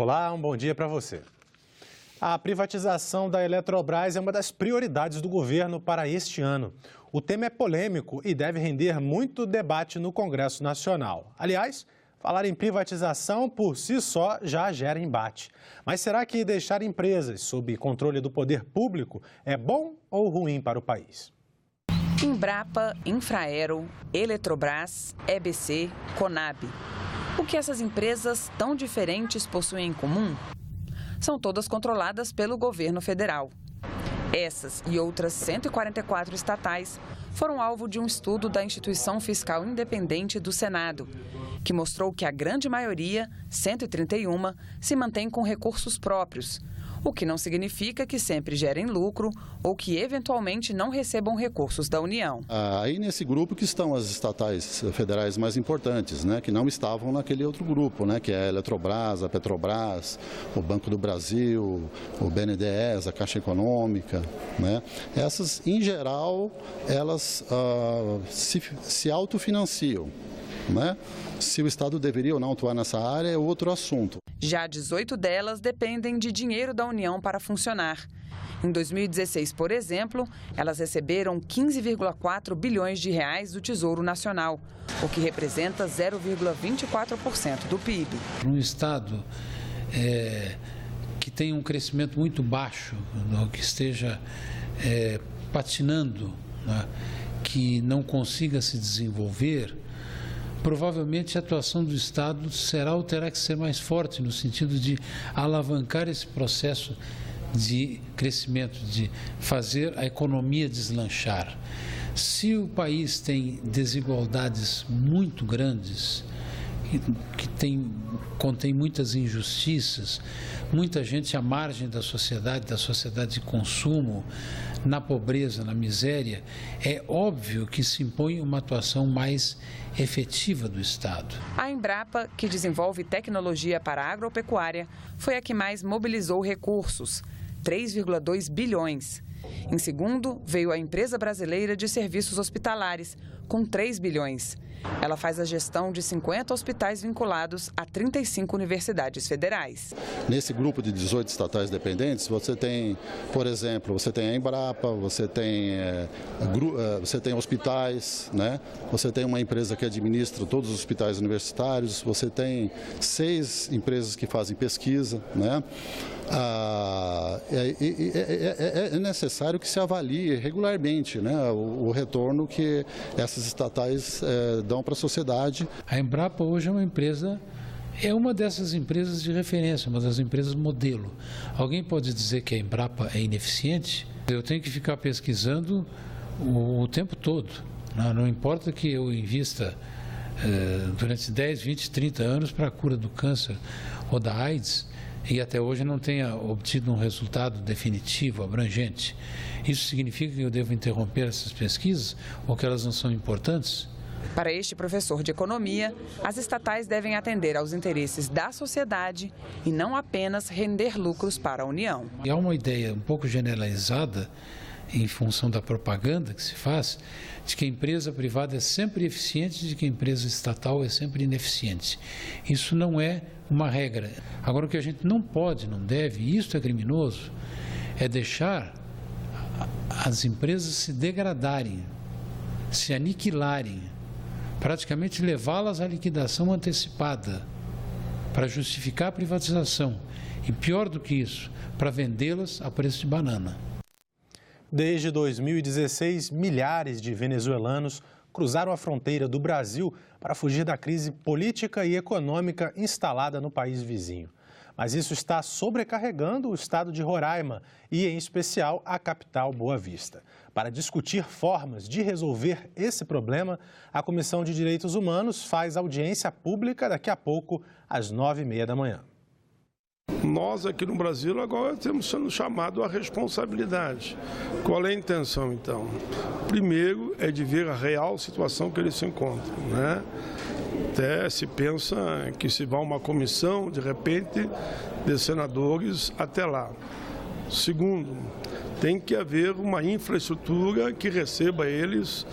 Olá, um bom dia para você. A privatização da Eletrobras é uma das prioridades do governo para este ano. O tema é polêmico e deve render muito debate no Congresso Nacional. Aliás, falar em privatização por si só já gera embate. Mas será que deixar empresas sob controle do poder público é bom ou ruim para o país? Embrapa, Infraero, Eletrobras, EBC, Conab. O que essas empresas tão diferentes possuem em comum? São todas controladas pelo governo federal. Essas e outras 144 estatais foram alvo de um estudo da Instituição Fiscal Independente do Senado, que mostrou que a grande maioria, 131, se mantém com recursos próprios, o que não significa que sempre gerem lucro ou que eventualmente não recebam recursos da União. Aí nesse grupo que estão as estatais federais mais importantes, né, que não estavam naquele outro grupo, né, que é a Eletrobras, a Petrobras, o Banco do Brasil, o BNDES, a Caixa Econômica, né. Essas, em geral, elas se autofinanciam, né. Se o Estado deveria ou não atuar nessa área é outro assunto. Já 18 delas dependem de dinheiro da União para funcionar. Em 2016, por exemplo, elas receberam 15,4 bilhões de reais do Tesouro Nacional, o que representa 0,24% do PIB. Um Estado que tem um crescimento muito baixo, que esteja patinando, né, que não consiga se desenvolver, provavelmente a atuação do Estado será ou terá que ser mais forte no sentido de alavancar esse processo de crescimento, de fazer a economia deslanchar. Se o país tem desigualdades muito grandes, que contém muitas injustiças, muita gente à margem da sociedade de consumo, na pobreza, na miséria, é óbvio que se impõe uma atuação mais efetiva do Estado. A Embrapa, que desenvolve tecnologia para a agropecuária, foi a que mais mobilizou recursos, 3,2 bilhões. Em segundo, veio a Empresa Brasileira de Serviços Hospitalares, com 3 bilhões. Ela faz a gestão de 50 hospitais vinculados a 35 universidades federais. Nesse grupo de 18 estatais dependentes, você tem, por exemplo, você tem a Embrapa, você tem hospitais, né? Você tem uma empresa que administra todos os hospitais universitários, você tem 6 empresas que fazem pesquisa, né? É necessário que se avalie regularmente, né, o retorno que essas estatais dão para a sociedade. A Embrapa hoje é uma dessas empresas de referência, uma das empresas modelo. Alguém pode dizer que a Embrapa é ineficiente? Eu tenho que ficar pesquisando o tempo todo. Não importa que eu invista durante 10, 20, 30 anos para a cura do câncer ou da AIDS, e até hoje não tenha obtido um resultado definitivo, abrangente. Isso significa que eu devo interromper essas pesquisas ou que elas não são importantes? Para este professor de economia, as estatais devem atender aos interesses da sociedade e não apenas render lucros para a União. E há uma ideia um pouco generalizada, em função da propaganda que se faz, de que a empresa privada é sempre eficiente e de que a empresa estatal é sempre ineficiente. Isso não é uma regra. Agora, o que a gente não pode, não deve, e isso é criminoso, é deixar as empresas se degradarem, se aniquilarem, praticamente levá-las à liquidação antecipada para justificar a privatização. E pior do que isso, para vendê-las a preço de banana. Desde 2016, milhares de venezuelanos cruzaram a fronteira do Brasil para fugir da crise política e econômica instalada no país vizinho. Mas isso está sobrecarregando o estado de Roraima e, em especial, a capital Boa Vista. Para discutir formas de resolver esse problema, a Comissão de Direitos Humanos faz audiência pública daqui a pouco, às 9h30 da manhã. Nós aqui no Brasil agora temos sendo chamado à responsabilidade. Qual é a intenção, então? Primeiro é de ver a real situação que eles se encontram, né? Até se pensa que se vá uma comissão, de repente, de senadores até lá. Segundo, tem que haver uma infraestrutura que receba eles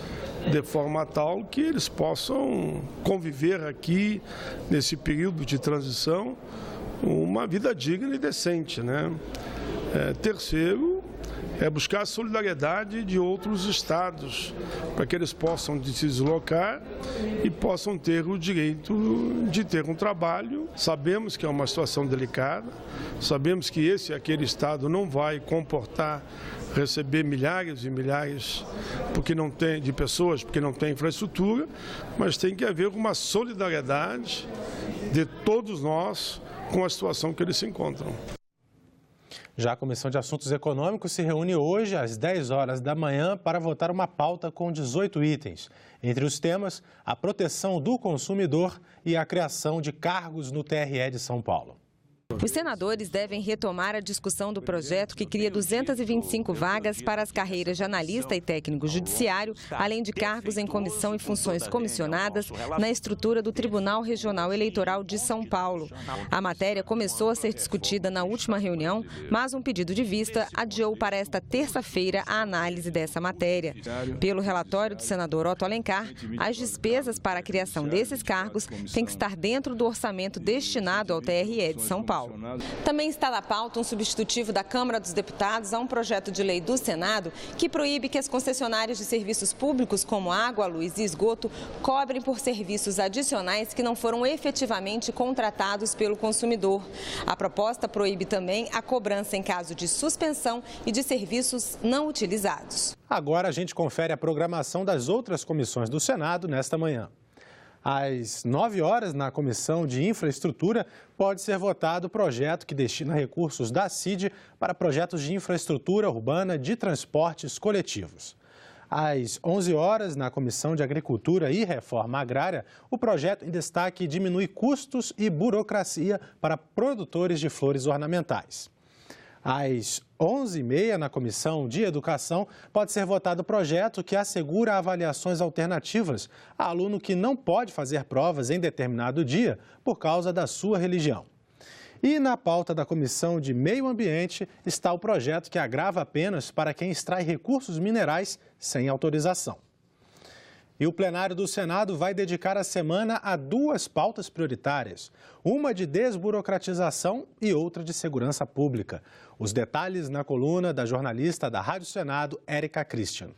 de forma tal que eles possam conviver aqui nesse período de transição uma vida digna e decente, né? Terceiro, é buscar a solidariedade de outros estados, para que eles possam se deslocar e possam ter o direito de ter um trabalho. Sabemos que é uma situação delicada, sabemos que esse e aquele estado não vai comportar receber milhares e milhares de pessoas, porque não tem infraestrutura, mas tem que haver uma solidariedade de todos nós com a situação que eles se encontram. Já a Comissão de Assuntos Econômicos se reúne hoje às 10 horas da manhã para votar uma pauta com 18 itens. Entre os temas, a proteção do consumidor e a criação de cargos no TRE de São Paulo. Os senadores devem retomar a discussão do projeto que cria 225 vagas para as carreiras de analista e técnico judiciário, além de cargos em comissão e funções comissionadas na estrutura do Tribunal Regional Eleitoral de São Paulo. A matéria começou a ser discutida na última reunião, mas um pedido de vista adiou para esta terça-feira a análise dessa matéria. Pelo relatório do senador Otto Alencar, as despesas para a criação desses cargos têm que estar dentro do orçamento destinado ao TRE de São Paulo. Também está na pauta um substitutivo da Câmara dos Deputados a um projeto de lei do Senado que proíbe que as concessionárias de serviços públicos como água, luz e esgoto cobrem por serviços adicionais que não foram efetivamente contratados pelo consumidor. A proposta proíbe também a cobrança em caso de suspensão e de serviços não utilizados. Agora a gente confere a programação das outras comissões do Senado nesta manhã. Às 9 horas, na Comissão de Infraestrutura, pode ser votado o projeto que destina recursos da CID para projetos de infraestrutura urbana de transportes coletivos. Às 11 horas, na Comissão de Agricultura e Reforma Agrária, o projeto em destaque diminui custos e burocracia para produtores de flores ornamentais. Às 11h30, na Comissão de Educação, pode ser votado o projeto que assegura avaliações alternativas a aluno que não pode fazer provas em determinado dia por causa da sua religião. E na pauta da Comissão de Meio Ambiente está o projeto que agrava penas para quem extrai recursos minerais sem autorização. E o plenário do Senado vai dedicar a semana a duas pautas prioritárias, uma de desburocratização e outra de segurança pública. Os detalhes na coluna da jornalista da Rádio Senado, Érica Christian.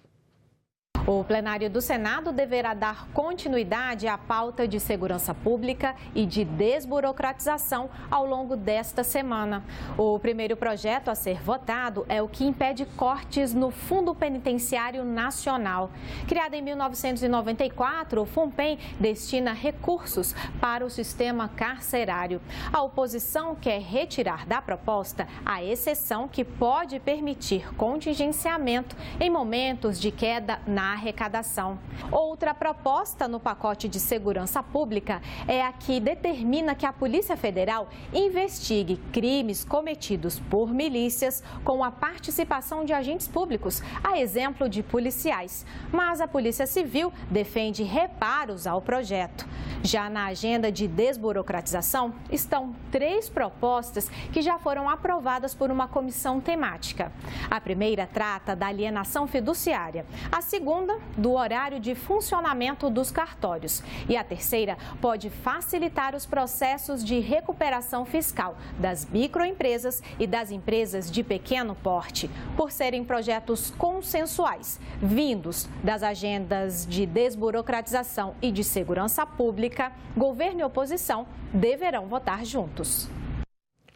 O plenário do Senado deverá dar continuidade à pauta de segurança pública e de desburocratização ao longo desta semana. O primeiro projeto a ser votado é o que impede cortes no Fundo Penitenciário Nacional. Criado em 1994, o FUNPEN destina recursos para o sistema carcerário. A oposição quer retirar da proposta a exceção que pode permitir contingenciamento em momentos de queda na arrecadação. Outra proposta no pacote de segurança pública é a que determina que a Polícia Federal investigue crimes cometidos por milícias com a participação de agentes públicos, a exemplo de policiais. Mas a Polícia Civil defende reparos ao projeto. Já na agenda de desburocratização estão 3 propostas que já foram aprovadas por uma comissão temática. A primeira trata da alienação fiduciária, a segunda do horário de funcionamento dos cartórios e a terceira pode facilitar os processos de recuperação fiscal das microempresas e das empresas de pequeno porte, por serem projetos consensuais, vindos das agendas de desburocratização e de segurança pública. Governo e oposição deverão votar juntos.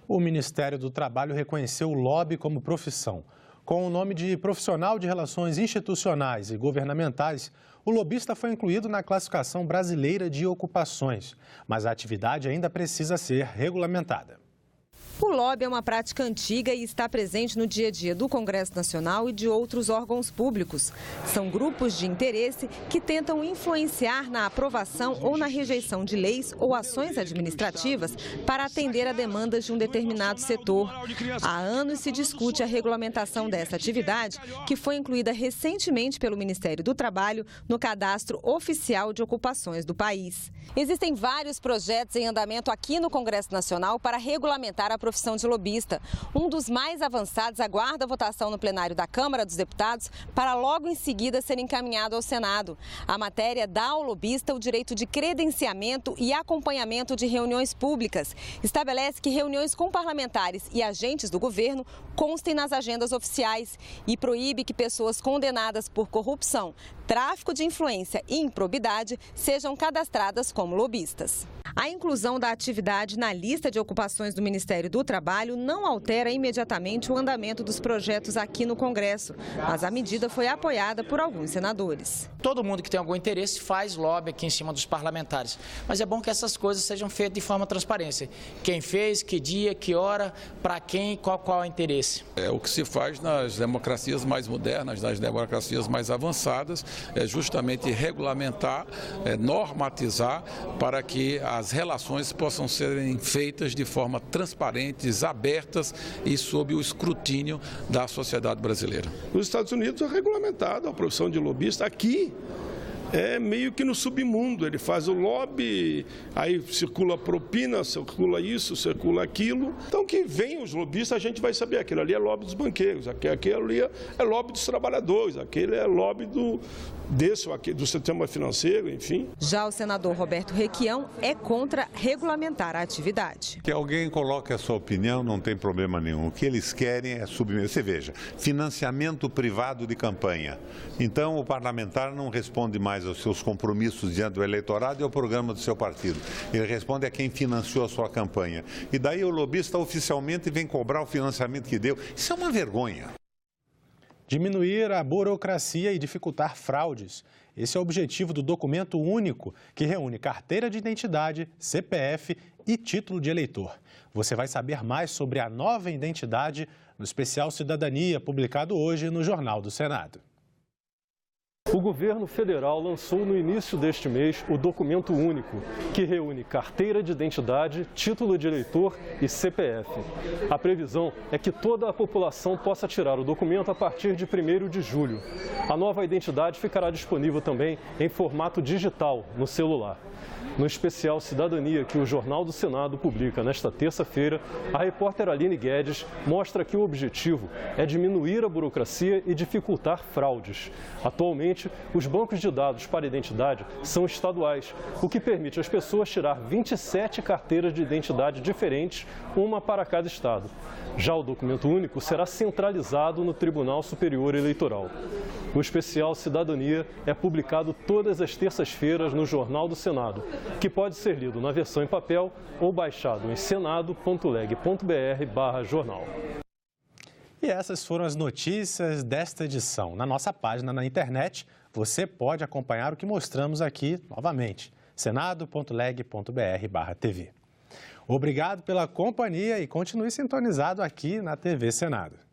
O Ministério do Trabalho reconheceu o lobby como profissão. Com o nome de profissional de relações institucionais e governamentais, o lobista foi incluído na classificação brasileira de ocupações, mas a atividade ainda precisa ser regulamentada. O lobby é uma prática antiga e está presente no dia a dia do Congresso Nacional e de outros órgãos públicos. São grupos de interesse que tentam influenciar na aprovação ou na rejeição de leis ou ações administrativas para atender a demandas de um determinado setor. Há anos se discute a regulamentação dessa atividade, que foi incluída recentemente pelo Ministério do Trabalho no Cadastro Oficial de Ocupações do país. Existem vários projetos em andamento aqui no Congresso Nacional para regulamentar a profissão profissão de lobista. Um dos mais avançados aguarda a votação no plenário da Câmara dos Deputados para logo em seguida ser encaminhado ao Senado. A matéria dá ao lobista o direito de credenciamento e acompanhamento de reuniões públicas. Estabelece que reuniões com parlamentares e agentes do governo constem nas agendas oficiais e proíbe que pessoas condenadas por corrupção, tráfico de influência e improbidade sejam cadastradas como lobistas. A inclusão da atividade na lista de ocupações do Ministério do Trabalho não altera imediatamente o andamento dos projetos aqui no Congresso, mas a medida foi apoiada por alguns senadores. Todo mundo que tem algum interesse faz lobby aqui em cima dos parlamentares, mas é bom que essas coisas sejam feitas de forma transparente. Quem fez, que dia, que hora, para quem, qual é o interesse. É o que se faz nas democracias mais modernas, nas democracias mais avançadas, é justamente regulamentar, normatizar para que as relações possam serem feitas de forma transparentes, abertas e sob o escrutínio da sociedade brasileira. Nos Estados Unidos é regulamentado a profissão de lobista. Aqui é meio que no submundo, ele faz o lobby, aí circula propina, circula isso, circula aquilo. Então que venham os lobistas, a gente vai saber, aquele ali é lobby dos banqueiros, aquele ali é lobby dos trabalhadores, aquele é lobby do sistema financeiro, enfim. Já o senador Roberto Requião é contra regulamentar a atividade. Que alguém coloque a sua opinião, não tem problema nenhum. O que eles querem é submeter. Você veja, financiamento privado de campanha. Então o parlamentar não responde mais aos seus compromissos diante do eleitorado e ao programa do seu partido. Ele responde a quem financiou a sua campanha. E daí o lobista oficialmente vem cobrar o financiamento que deu. Isso é uma vergonha. Diminuir a burocracia e dificultar fraudes. Esse é o objetivo do documento único que reúne carteira de identidade, CPF e título de eleitor. Você vai saber mais sobre a nova identidade no especial Cidadania, publicado hoje no Jornal do Senado. O governo federal lançou no início deste mês o documento único, que reúne carteira de identidade, título de eleitor e CPF. A previsão é que toda a população possa tirar o documento a partir de 1º de julho. A nova identidade ficará disponível também em formato digital no celular. No especial Cidadania, que o Jornal do Senado publica nesta terça-feira, a repórter Aline Guedes mostra que o objetivo é diminuir a burocracia e dificultar fraudes. Atualmente, os bancos de dados para identidade são estaduais, o que permite às pessoas tirar 27 carteiras de identidade diferentes, uma para cada estado. Já o documento único será centralizado no Tribunal Superior Eleitoral. O especial Cidadania é publicado todas as terças-feiras no Jornal do Senado, que pode ser lido na versão em papel ou baixado em senado.leg.br/jornal. E essas foram as notícias desta edição. Na nossa página na internet, você pode acompanhar o que mostramos aqui novamente, senado.leg.br/tv. Obrigado pela companhia e continue sintonizado aqui na TV Senado.